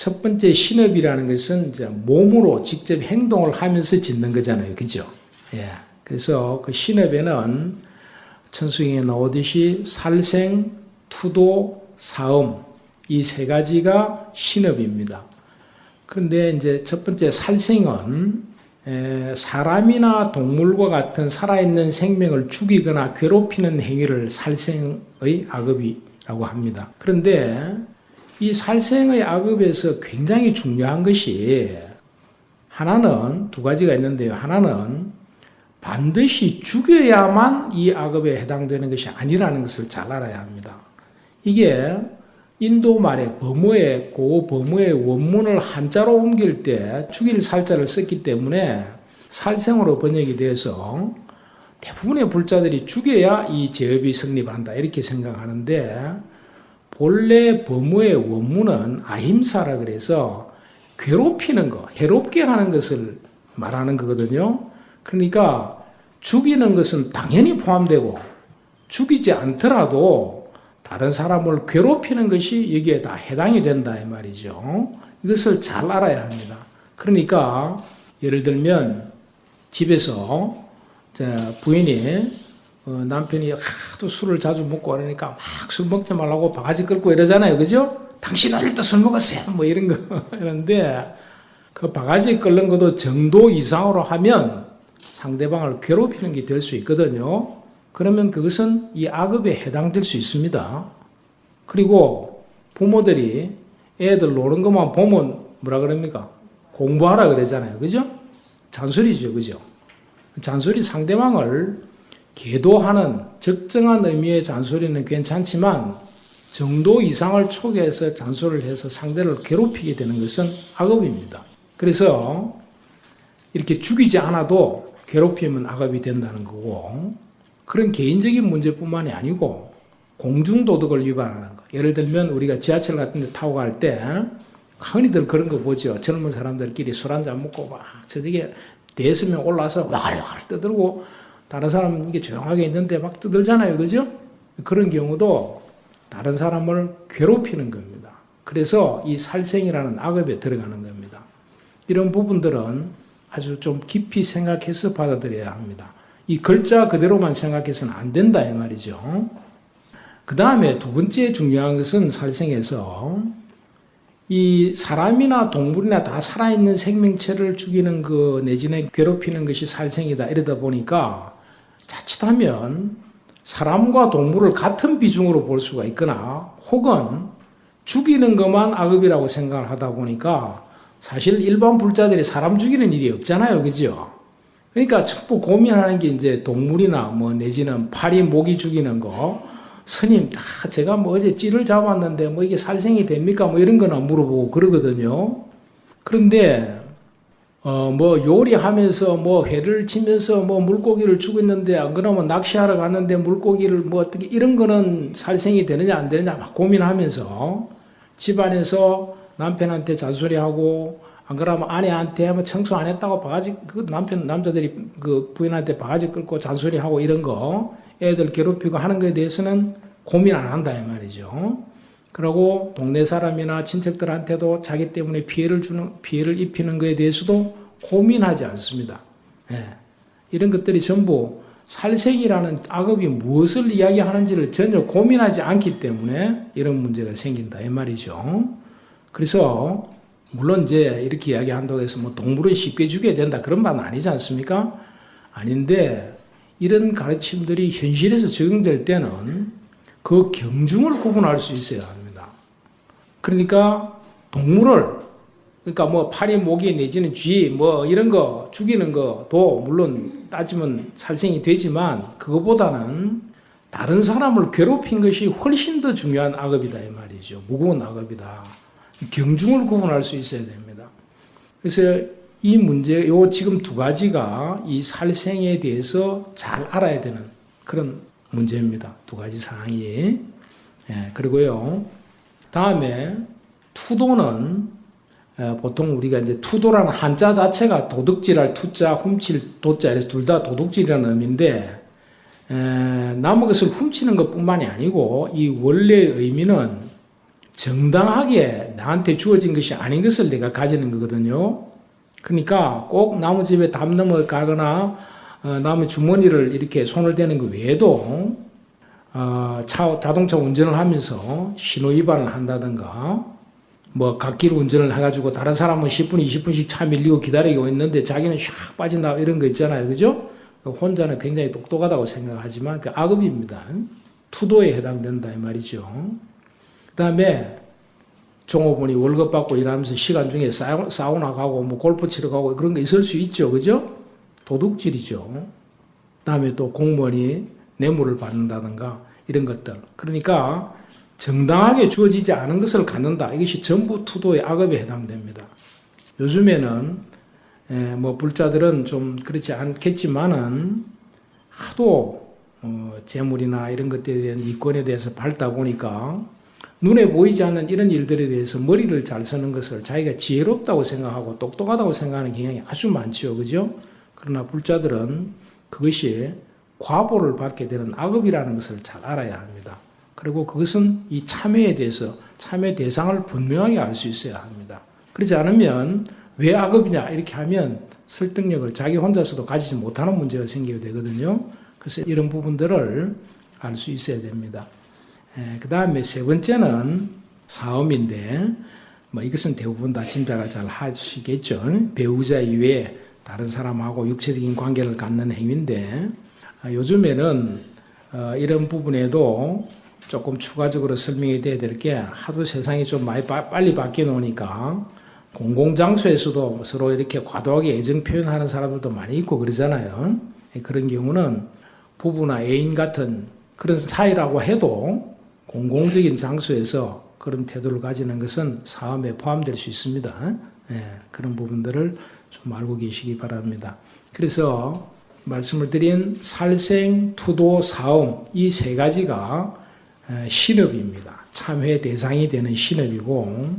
첫 번째 신업이라는 것은 이제 몸으로 직접 행동을 하면서 짓는 거잖아요. 그죠? 예. 그래서 그 신업에는 천수경에 나오듯이 살생, 투도, 사음 이 세 가지가 신업입니다. 그런데 이제 첫 번째 살생은 사람이나 동물과 같은 살아있는 생명을 죽이거나 괴롭히는 행위를 살생의 악업이라고 합니다. 그런데 이 살생의 악업에서 굉장히 중요한 것이 하나는 두 가지가 있는데요. 하나는 반드시 죽여야만 이 악업에 해당되는 것이 아니라는 것을 잘 알아야 합니다. 이게 인도 말의 버무의 원문을 한자로 옮길 때 죽일 살자를 썼기 때문에 살생으로 번역이 돼서 대부분의 불자들이 죽여야 이 제업이 성립한다 이렇게 생각하는데 본래 버무의 원문은 아힘사라 그래서 괴롭히는 거, 해롭게 하는 것을 말하는 거거든요. 그러니까 죽이는 것은 당연히 포함되고 죽이지 않더라도 다른 사람을 괴롭히는 것이 여기에 다 해당이 된다 이 말이죠. 이것을 잘 알아야 합니다. 그러니까 예를 들면 집에서 부인이 남편이 하도 술을 자주 먹고 그러니까 막 술 먹지 말라고 바가지 긁고 이러잖아요. 그죠? 당신 어릴 때 술 먹었어요. 뭐 이런 거. 이런데 그 바가지 긁는 것도 정도 이상으로 하면 상대방을 괴롭히는 게 될 수 있거든요. 그러면 그것은 이 악업에 해당될 수 있습니다. 그리고 부모들이 애들 노는 것만 보면 뭐라 그럽니까? 공부하라 그러잖아요. 그죠? 잔소리죠. 그죠? 잔소리 상대방을 계도하는 적정한 의미의 잔소리는 괜찮지만 정도 이상을 초과해서 잔소리를 해서 상대를 괴롭히게 되는 것은 악업입니다. 그래서 이렇게 죽이지 않아도 괴롭히면 악업이 된다는 거고 그런 개인적인 문제뿐만이 아니고 공중도덕을 위반하는 거. 예를 들면 우리가 지하철 같은 데 타고 갈 때 흔히들 그런 거 보죠. 젊은 사람들끼리 술 한잔 먹고 막 저쪽에 대여섯 올라와서 와글와글 떠들고 다른 사람 이게 조용하게 있는데 막 떠들잖아요. 그죠? 그런 경우도 다른 사람을 괴롭히는 겁니다. 그래서 이 살생이라는 악업에 들어가는 겁니다. 이런 부분들은 아주 좀 깊이 생각해서 받아들여야 합니다. 이 글자 그대로만 생각해서는 안 된다 이 말이죠. 그 다음에 두 번째 중요한 것은 살생에서 이 사람이나 동물이나 다 살아있는 생명체를 죽이는 그 내지는 괴롭히는 것이 살생이다 이러다 보니까 자칫하면 사람과 동물을 같은 비중으로 볼 수가 있거나 혹은 죽이는 것만 악업이라고 생각을 하다 보니까 사실 일반 불자들이 사람 죽이는 일이 없잖아요. 그죠? 그러니까 전부 고민하는 게 이제 동물이나 뭐 내지는 파리, 모기 죽이는 거. 스님, 제가 뭐 어제 찌를 잡았는데 뭐 이게 살생이 됩니까? 뭐 이런 거나 물어보고 그러거든요. 그런데 뭐 요리하면서 뭐 회를 치면서 뭐 물고기를 죽였는데 안 그러면 낚시하러 갔는데 물고기를 뭐 어떻게 이런 거는 살생이 되느냐 안 되느냐 막 고민하면서 집안에서 남편한테 잔소리하고 안 그러면 아내한테 뭐 청소 안 했다고 바가지 그 남자들이 그 부인한테 바가지 끌고 잔소리하고 이런 거 애들 괴롭히고 하는 거에 대해서는 고민 안 한다 이 말이죠. 그리고 동네 사람이나 친척들한테도 자기 때문에 피해를 입히는 것에 대해서도 고민하지 않습니다. 예. 이런 것들이 전부 살생이라는 악업이 무엇을 이야기하는지를 전혀 고민하지 않기 때문에 이런 문제가 생긴다 이 말이죠. 그래서 물론 이제 이렇게 이야기한다고 해서 뭐 동물을 쉽게 죽여야 된다 그런 말은 아니지 않습니까? 아닌데 이런 가르침들이 현실에서 적용될 때는 그 경중을 구분할 수 있어야 합니다. 그러니까 동물을 그러니까 뭐 파리, 모기 내지는 쥐 뭐 이런 거 죽이는 것도 물론 따지면 살생이 되지만 그거보다는 다른 사람을 괴롭힌 것이 훨씬 더 중요한 악업이다 이 말이죠. 무거운 악업이다. 경중을 구분할 수 있어야 됩니다. 그래서 이 문제, 요 지금 두 가지가 이 살생에 대해서 잘 알아야 되는 그런 문제입니다. 두 가지 사항이. 예, 그리고요. 다음에 투도는 보통 우리가 이제 투도라는 한자 자체가 도둑질할 투자, 훔칠 도자, 그래서 둘 다 도둑질이라는 의미인데 남의 것을 훔치는 것뿐만이 아니고 이 원래의 의미는 정당하게 나한테 주어진 것이 아닌 것을 내가 가지는 거거든요. 그러니까 꼭 남의 집에 담 넘어가거나 남의 주머니를 이렇게 손을 대는 것 외에도 자동차 운전을 하면서 신호 위반을 한다든가 뭐 갓길 운전을 해가지고 다른 사람은 10분, 20분씩 차 밀리고 기다리고 있는데 자기는 샥 빠진다 이런 거 있잖아요. 그죠? 혼자는 굉장히 똑똑하다고 생각하지만 그 악업입니다. 투도에 해당된다 이 말이죠. 그 다음에 종업원이 월급 받고 일하면서 시간 중에 사우나 가고 뭐 골프 치러 가고 그런 거 있을 수 있죠. 그죠? 도둑질이죠. 그 다음에 또 공무원이 뇌물을 받는다든가 이런 것들. 그러니까 정당하게 주어지지 않은 것을 갖는다. 이것이 전부 투도의 악업에 해당됩니다. 요즘에는 뭐 불자들은 좀 그렇지 않겠지만은 하도 재물이나 이런 것들에 대한 이권에 대해서 밟다 보니까 눈에 보이지 않는 이런 일들에 대해서 머리를 잘 쓰는 것을 자기가 지혜롭다고 생각하고 똑똑하다고 생각하는 경향이 아주 많죠. 그죠? 그러나 불자들은 그것이 과보를 받게 되는 악업이라는 것을 잘 알아야 합니다. 그리고 그것은 이 참회에 대해서 참회 대상을 분명하게 알 수 있어야 합니다. 그렇지 않으면 왜 악업이냐 이렇게 하면 설득력을 자기 혼자서도 가지지 못하는 문제가 생기게 되거든요. 그래서 이런 부분들을 알 수 있어야 됩니다. 그 다음에 세 번째는 사음인데 뭐 이것은 대부분 다 짐작을 잘 하시겠죠. 배우자 이외에 다른 사람하고 육체적인 관계를 갖는 행위인데 요즘에는 이런 부분에도 조금 추가적으로 설명이 돼야 될 게 하도 세상이 좀 많이 빨리 바뀌어 놓으니까 공공장소에서도 서로 이렇게 과도하게 애정 표현하는 사람들도 많이 있고 그러잖아요. 그런 경우는 부부나 애인 같은 그런 사이라고 해도 공공적인 장소에서 그런 태도를 가지는 것은 사음에 포함될 수 있습니다. 그런 부분들을 좀 알고 계시기 바랍니다. 그래서 말씀을 드린 살생, 투도, 사음 이 세 가지가 신업입니다. 참회 대상이 되는 신업이고